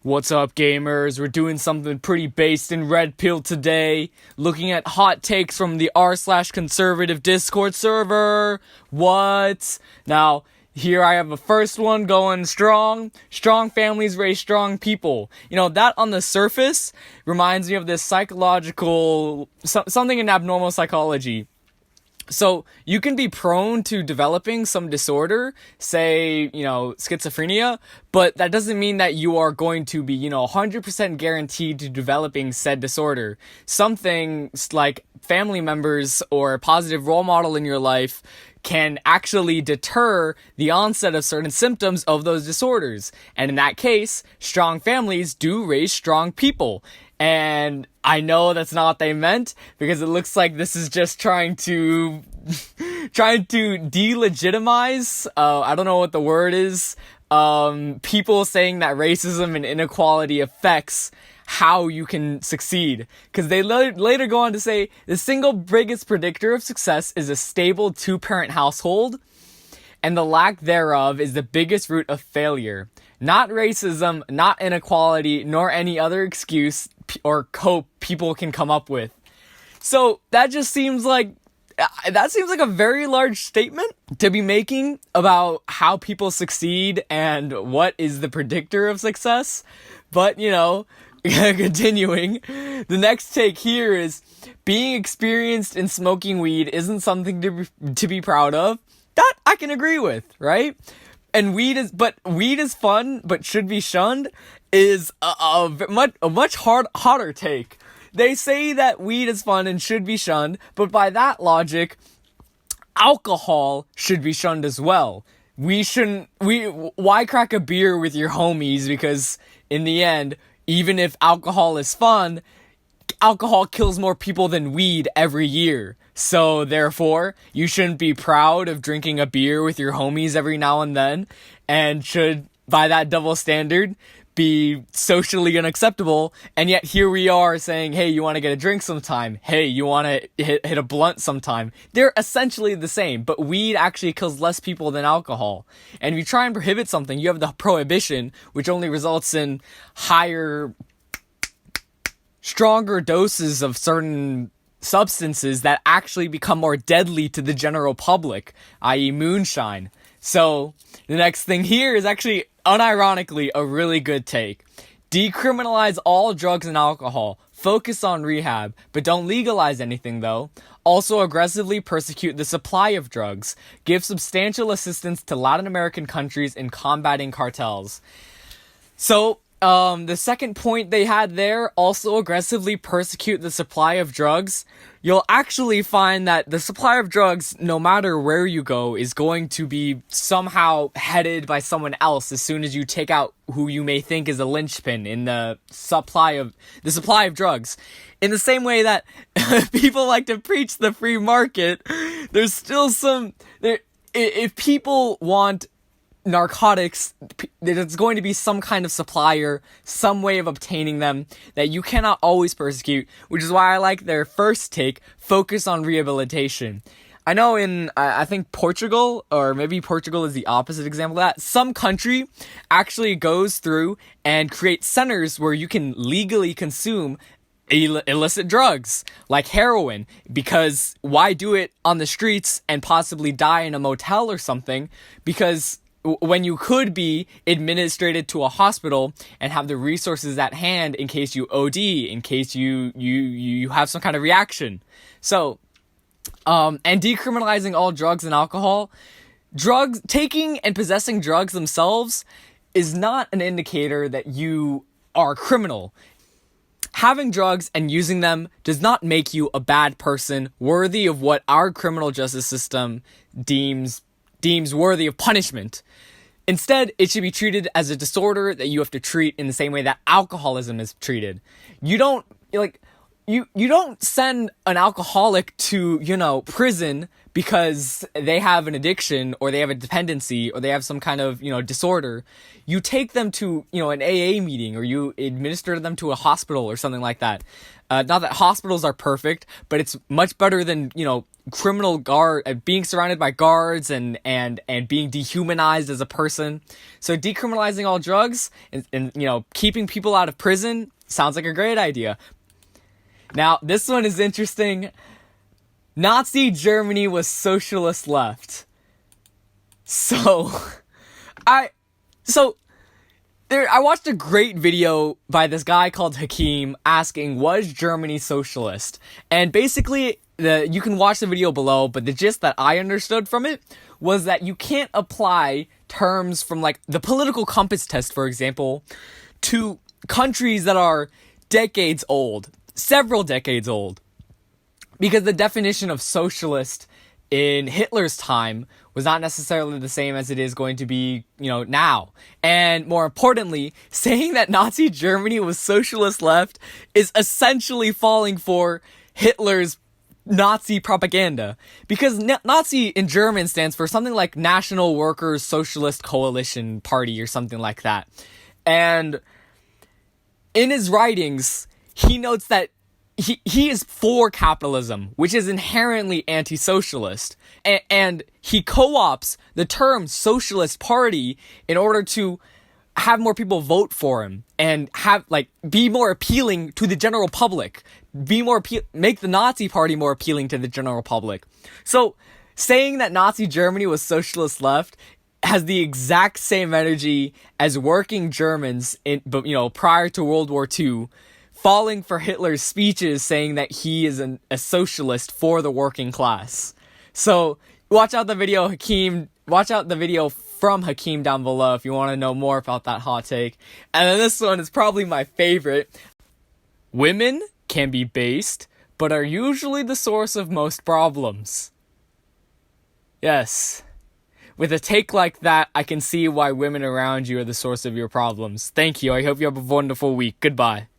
What's up, gamers? We're doing something pretty based in Red Pill today, looking at hot takes from the r/conservative Discord server. What? Now, here I have a first one going strong. Strong families raise strong people. You know, that on the surface reminds me of this psychological, something in abnormal psychology. So you can be prone to developing some disorder, say, schizophrenia, but that doesn't mean that you are going to be, 100% guaranteed to developing said disorder. Some things like family members or a positive role model in your life can actually deter the onset of certain symptoms of those disorders. And in that case, strong families do raise strong people. And I know that's not what they meant, because it looks like this is just trying to delegitimize, I don't know what the word is, people saying that racism and inequality affects how you can succeed. Because they later go on to say, the single biggest predictor of success is a stable two-parent household, and the lack thereof is the biggest root of failure. Not racism, not inequality, nor any other excuse or cope people can come up with. So that just seems like a very large statement to be making about how people succeed and what is the predictor of success. But, continuing, the next take here is being experienced in smoking weed isn't something to be proud of. That I can agree with, right? And weed is fun, but should be shunned is a much hotter take. They say that weed is fun and should be shunned, but by that logic, alcohol should be shunned as well. Why crack a beer with your homies? Because in the end, even if alcohol is fun, alcohol kills more people than weed every year. So therefore, you shouldn't be proud of drinking a beer with your homies every now and then, and should, by that double standard, be socially unacceptable. And yet here we are saying, hey, you want to get a drink sometime? Hey, you want to hit a blunt sometime? They're essentially the same, but weed actually kills less people than alcohol. And if you try and prohibit something, you have the prohibition, which only results in stronger doses of certain substances that actually become more deadly to the general public, i.e. moonshine. So the next thing here is actually, unironically, a really good take. Decriminalize all drugs and alcohol. Focus on rehab, but don't legalize anything though. Also aggressively persecute the supply of drugs. Give substantial assistance to Latin American countries in combating cartels. So, the second point they had there, also aggressively persecute the supply of drugs. You'll actually find that the supply of drugs, no matter where you go, is going to be somehow headed by someone else as soon as you take out who you may think is a linchpin in the supply of drugs. In the same way that people like to preach the free market, there's still if people want narcotics, there's going to be some kind of supplier, some way of obtaining them that you cannot always persecute, which is why I like their first take, focus on rehabilitation. I know I think Portugal, or maybe Portugal is the opposite example of that, some country actually goes through and creates centers where you can legally consume illicit drugs like heroin, because why do it on the streets and possibly die in a motel or something? Because when you could be administered to a hospital and have the resources at hand in case you OD, in case you have some kind of reaction. So, and decriminalizing all drugs and alcohol. Taking and possessing drugs themselves is not an indicator that you are a criminal. Having drugs and using them does not make you a bad person worthy of what our criminal justice system deems worthy of punishment. Instead, it should be treated as a disorder that you have to treat in the same way that alcoholism is treated. You don't send an alcoholic to, prison because they have an addiction or they have a dependency or they have some kind of, disorder, you take them to, an AA meeting or you administer them to a hospital or something like that. Not that hospitals are perfect, but it's much better than, criminal guard, being surrounded by guards and being dehumanized as a person. So decriminalizing all drugs and keeping people out of prison sounds like a great idea. Now, this one is interesting. Nazi Germany was socialist left. I watched a great video by this guy called Hakeem asking, was Germany socialist? And basically, you can watch the video below, but the gist that I understood from it was that you can't apply terms from like the political compass test, for example, to countries that are decades old, several decades old. Because the definition of socialist in Hitler's time was not necessarily the same as it is going to be, now. And more importantly, saying that Nazi Germany was socialist left is essentially falling for Hitler's Nazi propaganda. Because Nazi in German stands for something like National Workers Socialist Coalition Party or something like that. And in his writings, he notes that he is for capitalism, which is inherently anti-socialist. And he co-opts the term socialist party in order to have more people vote for him and be more appealing to the general public, make the Nazi party more appealing to the general public. So saying that Nazi Germany was socialist left has the exact same energy as working Germans prior to World War II, falling for Hitler's speeches saying that he is a socialist for the working class. So watch out the video from Hakeem down below if you want to know more about that hot take. And then this one is probably my favorite. Women can be based, but are usually the source of most problems. Yes. With a take like that, I can see why women around you are the source of your problems. Thank you. I hope you have a wonderful week. Goodbye.